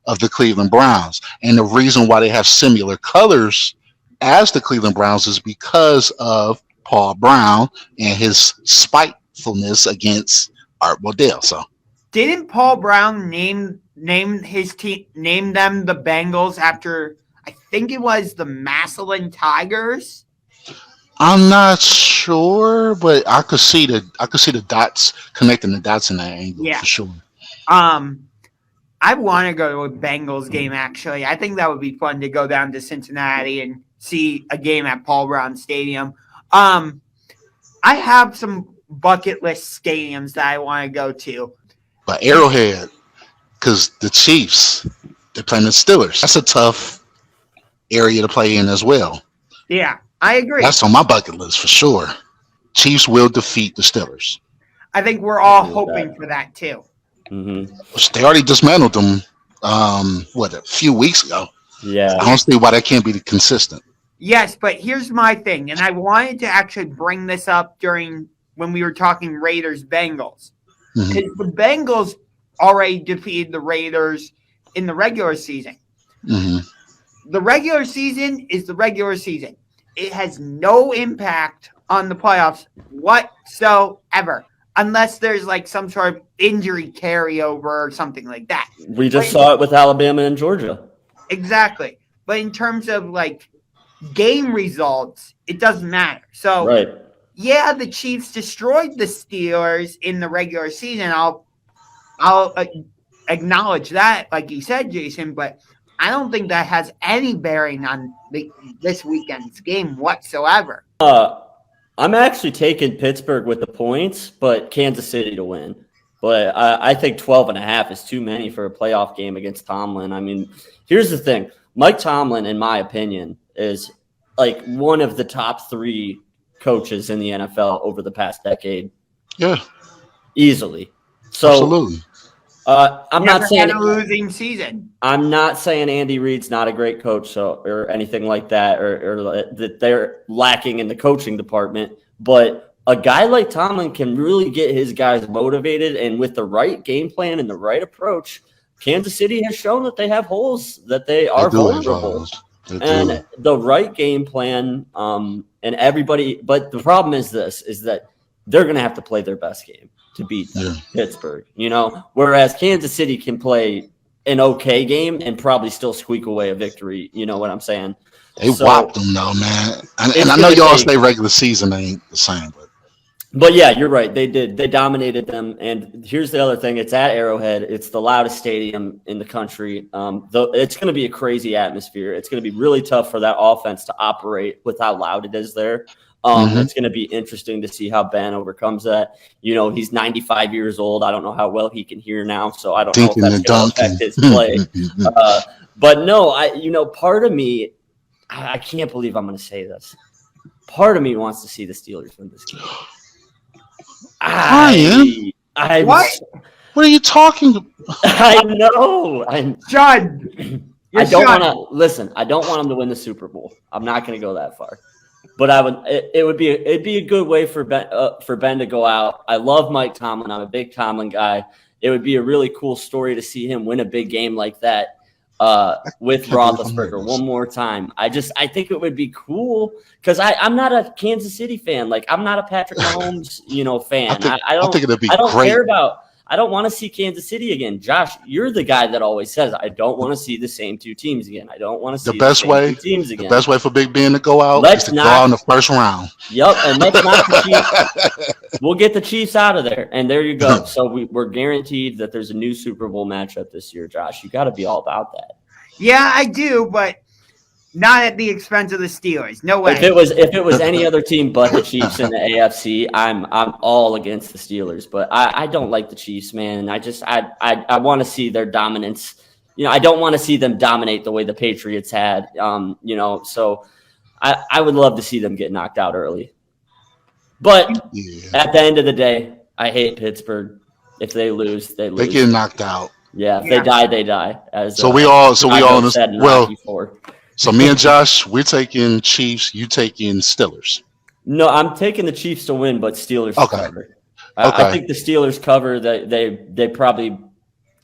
of the Cleveland Browns. And the reason why they have similar colors as the Cleveland Browns is because of Paul Brown and his spitefulness against Art Modell. So didn't Paul Brown name his team, name them the Bengals after, I think it was the Massillon Tigers? I'm not sure, but I could see the dots, connecting the dots in that angle for sure. I want to go to a Bengals game, actually. I think that would be fun to go down to Cincinnati and see a game at Paul Brown Stadium. I have some bucket list stadiums that I want to go to. But Arrowhead, because the Chiefs, they're playing the Steelers. That's a tough area to play in as well. Yeah, I agree. That's on my bucket list for sure. Chiefs will defeat the Steelers. I think we're all hoping for that, too. Mm-hmm. They already dismantled them, a few weeks ago. Yeah. I don't see why that can't be consistent. Yes, but here's my thing, and I wanted to actually bring this up during when we were talking Raiders-Bengals. Because the Bengals already defeated the Raiders in the regular season. Mm-hmm. The regular season is the regular season. It has no impact on the playoffs whatsoever. Unless there's like some sort of injury carryover or something like that. We just saw it with Alabama and Georgia. Exactly. But in terms of like game results, it doesn't matter. So, right. Yeah, the Chiefs destroyed the Steelers in the regular season. I'll acknowledge that, like you said, Jason, but I don't think that has any bearing on this weekend's game whatsoever. I'm actually taking Pittsburgh with the points, but Kansas City to win. But I think 12.5 is too many for a playoff game against Tomlin. I mean, here's the thing. Mike Tomlin, in my opinion, is like one of the top 3 coaches in the NFL over the past decade. Yeah. Easily. So, absolutely. I'm not saying a losing season. I'm not saying Andy Reid's not a great coach or anything like that, or that they're lacking in the coaching department. But a guy like Tomlin can really get his guys motivated, and with the right game plan and the right approach, Kansas City has shown that they have holes, that they are vulnerable. And the right game plan, and everybody. But the problem is that they're going to have to play their best game to beat Pittsburgh, whereas Kansas City can play an okay game and probably still squeak away a victory. You know what I'm saying? They whopped them though, man. And I know y'all say regular season ain't the same, but yeah, you're right. They did. They dominated them. And here's the other thing. It's at Arrowhead. It's the loudest stadium in the country. It's going to be a crazy atmosphere. It's going to be really tough for that offense to operate with how loud it is there. It's going to be interesting to see how Ben overcomes that. He's 95 years old. I don't know how well he can hear now, so I don't know if that's going to affect his play. But no, part of me, I can't believe I'm going to say this. Part of me wants to see the Steelers win this game. Bryan, what? What are you talking about? I know. Judd, I don't want to listen. I don't want them to win the Super Bowl. I'm not going to go that far. But it'd be a good way for Ben to go out. I love Mike Tomlin. I'm a big Tomlin guy. It would be a really cool story to see him win a big game like that with Roethlisberger one more time. I think it would be cool because I'm not a Kansas City fan. Like I'm not a Patrick Mahomes, fan. I think it'd be great. I don't want to see Kansas City again. Josh, you're the guy that always says, I don't want to see the same 2 teams again. I don't want to see the same 2 teams again. The best way for Big Ben to go out is to go out in the first round. Yep, and let's knock the Chiefs. We'll get the Chiefs out of there, and there you go. So we're guaranteed that there's a new Super Bowl matchup this year, Josh. You got to be all about that. Yeah, I do, but not at the expense of the Steelers. No way. If it was any other team but the Chiefs in the AFC, I'm all against the Steelers. But I don't like the Chiefs, man. I want to see their dominance. I don't want to see them dominate the way the Patriots had. So I would love to see them get knocked out early. But at the end of the day, I hate Pittsburgh. If they lose, they lose. They get knocked out. Yeah, if they die, they die. So we all in this. Well, So me and Josh, we're taking Chiefs. You taking Steelers. No, I'm taking the Chiefs to win, but Steelers to Okay. cover. I Okay. think the Steelers cover. They probably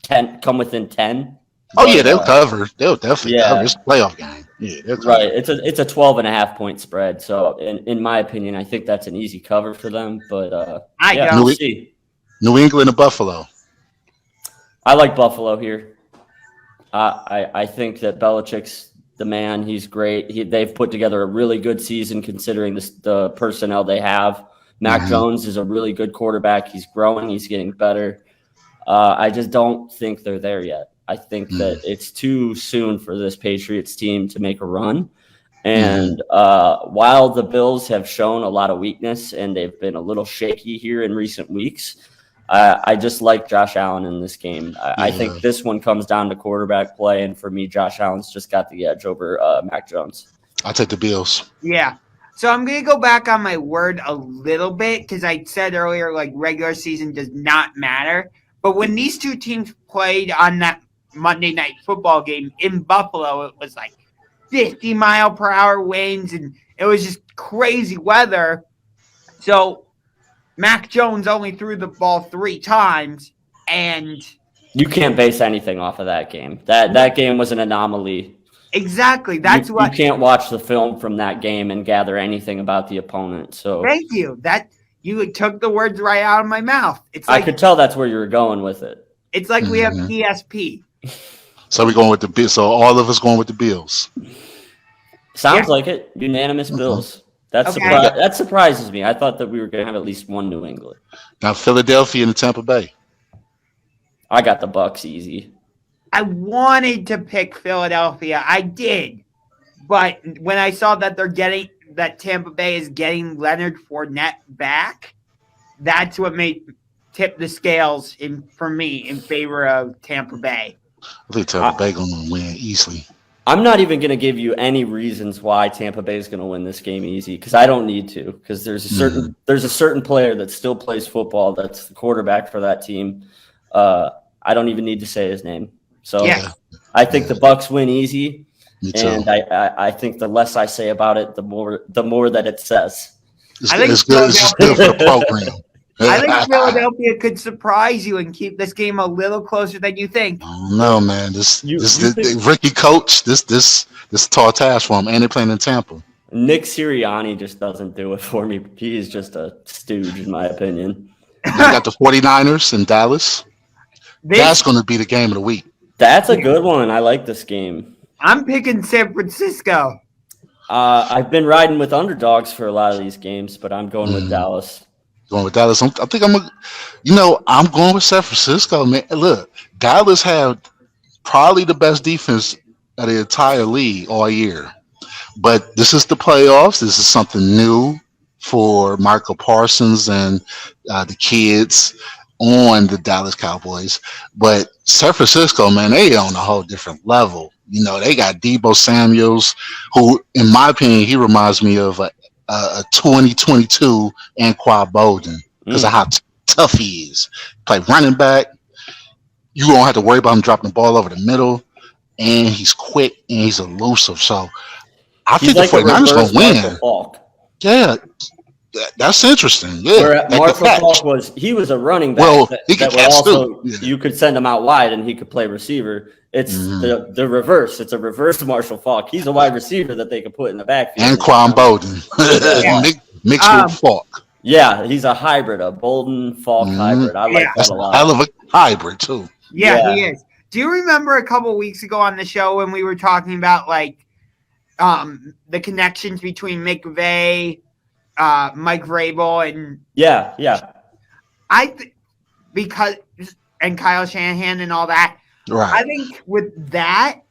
can come within 10. Oh But, yeah, they'll cover. They'll definitely cover. yeah, It's a playoff game. Yeah, they'll cover. right. It's a 12.5 point spread. So in my opinion, I think that's an easy cover for them. But yeah, don't. we'll see. New England and Buffalo. I like Buffalo here. I think that Belichick's the man. He's great. They've put together a really good season considering the personnel they have. Mac Jones is a really good quarterback. He's growing. He's getting better. I just don't think they're there yet. I think that it's too soon for this Patriots team to make a run. And while the Bills have shown a lot of weakness and they've been a little shaky here in recent weeks, I just like Josh Allen in this game. I think this one comes down to quarterback play. And for me, Josh Allen's just got the edge over Mac Jones. I'll take the Bills. Yeah. So I'm going to go back on my word a little bit because I said earlier, like, regular season does not matter. But when these two teams played on that Monday Night Football game in Buffalo, it was like 50-mile-per-hour winds, and it was just crazy weather. So Mac Jones only threw the ball 3 times, and you can't base anything off of that game. That game was an anomaly. Exactly. You can't watch the film from that game and gather anything about the opponent. So thank you. You took the words right out of my mouth. It's like, I could tell that's where you were going with it. It's like we have PSP. So we're going with the Bills. So all of us going with the Bills. Sounds like it. Unanimous Bills. That surprises me. I thought that we were going to have at least one New England. Now Philadelphia and Tampa Bay. I got the Bucks easy. I wanted to pick Philadelphia. I did. But when I saw that that Tampa Bay is getting Leonard Fournette back, that's what made tip the scales for me in favor of Tampa Bay. I think Tampa Bay going to win easily. I'm not even going to give you any reasons why Tampa Bay is going to win this game easy because I don't need to because there's a certain player that still plays football that's the quarterback for that team. I don't even need to say his name. So I think the Bucks win easy, and I think the less I say about it, the more that it says. It's good for the program. I think Philadelphia could surprise you and keep this game a little closer than you think. No, man. This Ricky Coach, this tall task for him, and they're playing in Tampa. Nick Sirianni just doesn't do it for me. He is just a stooge, in my opinion. You got the 49ers in Dallas. That's going to be the game of the week. That's a good one. I like this game. I'm picking San Francisco. I've been riding with underdogs for a lot of these games, but I'm going with Dallas. Going with Dallas. I'm going with San Francisco, man. Look, Dallas had probably the best defense of the entire league all year. But this is the playoffs. This is something new for Michael Parsons and the kids on the Dallas Cowboys. But San Francisco, man, they on a whole different level. You know, they got Deebo Samuels, who, in my opinion, he reminds me of a 2022 Anquan Bolden because of how tough he is. Play running back. You won't have to worry about him dropping the ball over the middle. And he's quick and he's elusive. So I think the 49ers going to win. Yeah. That's interesting. Yeah, where Marshall Falk was a running back. Well, he could catch too. You could send him out wide and he could play receiver. It's the reverse. It's a reverse Marshall Falk. He's a wide receiver that they could put in the backfield. Anquan Bolden mixed with Falk. Yeah, he's a hybrid, a Bolden Falk hybrid. I like that a lot. Hell of a hybrid too. Yeah, he is. Do you remember a couple weeks ago on the show when we were talking about the connections between McVay, Mike Vrabel, and because Kyle Shanahan and all that. Right. I think with that,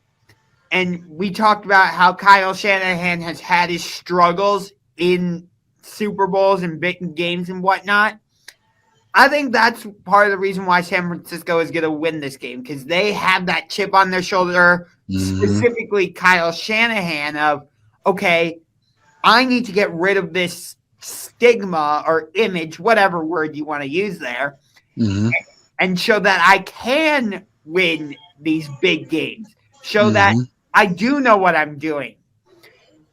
and we talked about how Kyle Shanahan has had his struggles in Super Bowls and big games and whatnot. I think that's part of the reason why San Francisco is going to win this game because they have that chip on their shoulder, specifically Kyle Shanahan of, okay, I need to get rid of this stigma or image, whatever word you want to use there, and show that I can win these big games. Show that I do know what I'm doing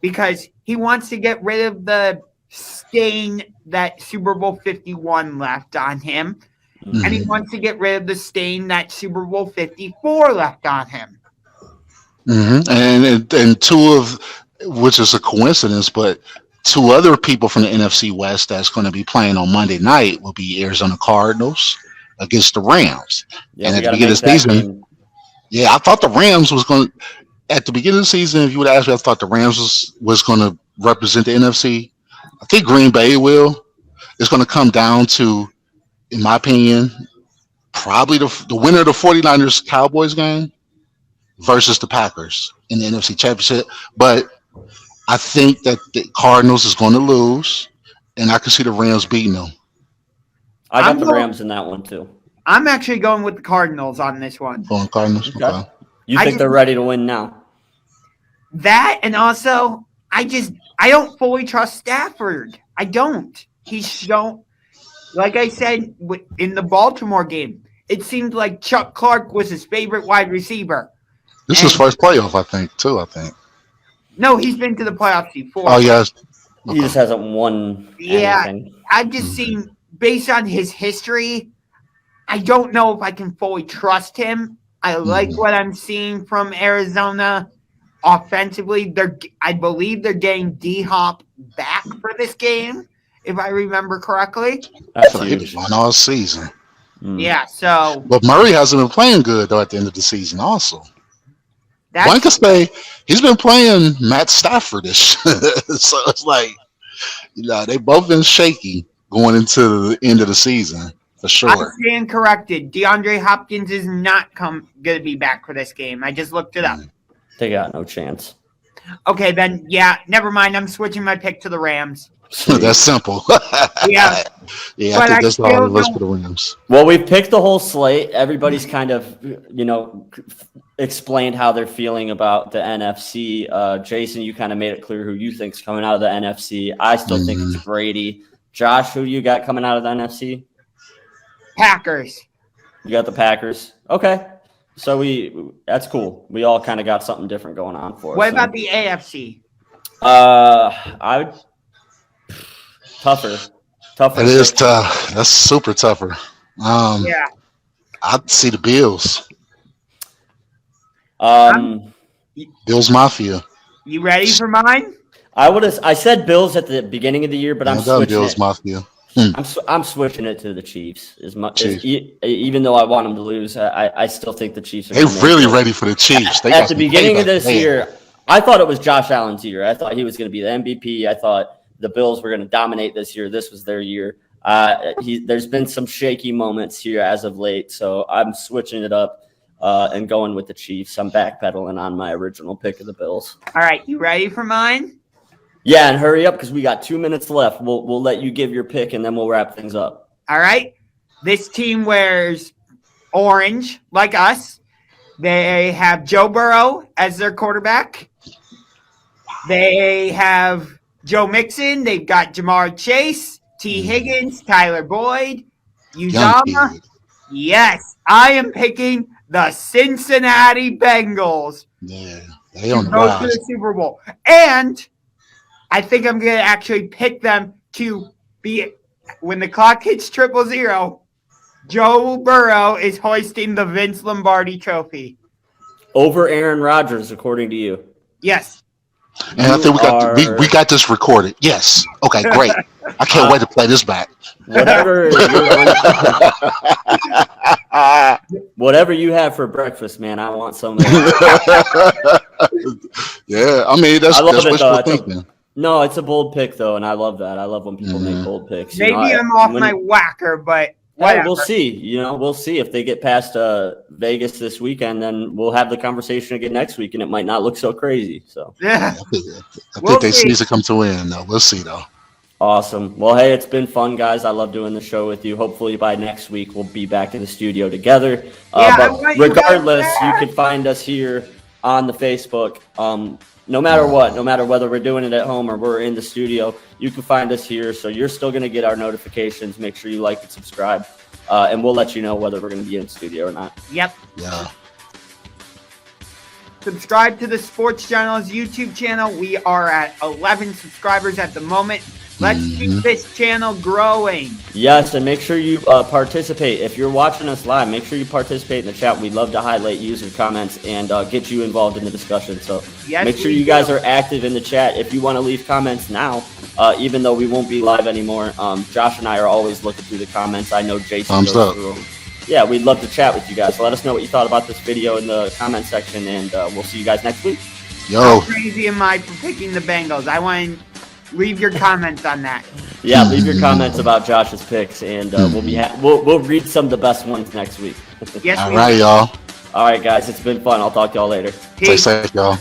because he wants to get rid of the stain that Super Bowl 51 left on him, and he wants to get rid of the stain that Super Bowl 54 left on him. And which is a coincidence, but two other people from the NFC West that's going to be playing on Monday night will be Arizona Cardinals against the Rams. Yeah, and at the beginning of the season, I thought the Rams was going to, at the beginning of the season, if you would ask me, I thought the Rams was going to represent the NFC. I think Green Bay will. It's going to come down to, in my opinion, probably the winner of the 49ers Cowboys game versus the Packers in the NFC Championship. But I think that the Cardinals is going to lose, and I can see the Rams beating them. I got the Rams in that one too. I'm actually going with the Cardinals on this one. Going Cardinals? Okay. You think they're ready to win now? That, and also, I don't fully trust Stafford. I don't. He's shown, like I said in the Baltimore game, it seemed like Chuck Clark was his favorite wide receiver. This is his first playoff, I think. No, he's been to the playoffs before. Oh, yes. He just hasn't won anything. I've just seen, based on his history, I don't know if I can fully trust him. I like what I'm seeing from Arizona offensively. I believe they're getting D-Hop back for this game, if I remember correctly. That's huge. He won all season. Yeah, so. But Murray hasn't been playing good, though, at the end of the season also. One could say he's been playing Matt Stafford-ish. So it's like, they both been shaky going into the end of the season, for sure. I'm stand corrected. DeAndre Hopkins is not going to be back for this game. I just looked it up. They got no chance. Okay, then, never mind. I'm switching my pick to the Rams. That's simple. Yeah. Yeah, I think that's all the list for the Rams. Well, we've picked the whole slate. Everybody's kind of, explained how they're feeling about the NFC. Jason, you kind of made it clear who you think's coming out of the NFC. I still think it's Brady. Josh, who do you got coming out of the NFC? Packers. You got the Packers. Okay. So that's cool. We all kind of got something different going on for us. What about the AFC? Tougher. It is tough. That's super tougher. I'd see the Bills. Bills Mafia. You ready for mine? I said Bills at the beginning of the year, but I'm switching Bills it. Mafia. I'm switching it to the Chiefs. Even though I want them to lose, I still think the Chiefs are. They're really ready for the Chiefs. At the beginning of this year, I thought it was Josh Allen's year. I thought he was going to be the MVP. I thought the Bills were going to dominate this year. This was their year. There's been some shaky moments here as of late, so I'm switching it up and going with the Chiefs. I'm backpedaling on my original pick of the Bills. All right, you ready for mine? Yeah, and hurry up because we got 2 minutes left. We'll let you give your pick, and then we'll wrap things up. All right. This team wears orange, like us. They have Joe Burrow as their quarterback. They have Joe Mixon. They've got Jamar Chase, T. Higgins, Tyler Boyd, Uzama. Yes, I am picking the Cincinnati Bengals. Yeah, they on the go to the Super Bowl. And I think I'm going to actually pick them to be, when the clock hits 000, Joe Burrow is hoisting the Vince Lombardi trophy. Over Aaron Rodgers, according to you. Yes. And I think we got this recorded. Yes. Okay, great. I can't wait to play this back. Whatever you have for breakfast, man, I want some. Yeah, I mean that's wishful thinking. No, it's a bold pick though, and I love that. I love when people make bold picks. Maybe I'm off my whacker, but we'll see. We'll see if they get past Vegas this weekend. Then we'll have the conversation again next week, and it might not look so crazy. So yeah, I think they see it come to an end. Though we'll see though. Awesome. Well, hey, it's been fun, guys. I love doing the show with you. Hopefully by next week we'll be back in the studio together. But regardless, you can find us here on the Facebook. No matter what, no matter whether we're doing it at home or we're in the studio, you can find us here. So you're still going to get our notifications. Make sure you like and subscribe. And we'll let you know whether we're going to be in the studio or not. Yep. Yeah. Subscribe to the Sports Journal's YouTube channel. We are at 11 subscribers at the moment. Let's keep this channel growing. Yes, and make sure you participate. If you're watching us live, make sure you participate in the chat. We'd love to highlight user comments and get you involved in the discussion. So make sure you guys are active in the chat. If you want to leave comments now, even though we won't be live anymore, Josh and I are always looking through the comments. I know Jason goes through them. Yeah, we'd love to chat with you guys. So let us know what you thought about this video in the comment section, and we'll see you guys next week. How crazy am I for picking the Bengals? I want to leave your comments on that. Yeah, leave your comments about Josh's picks, and we'll read some of the best ones next week. Yes, all right, y'all. All right, guys, it's been fun. I'll talk to y'all later. Stay safe, y'all.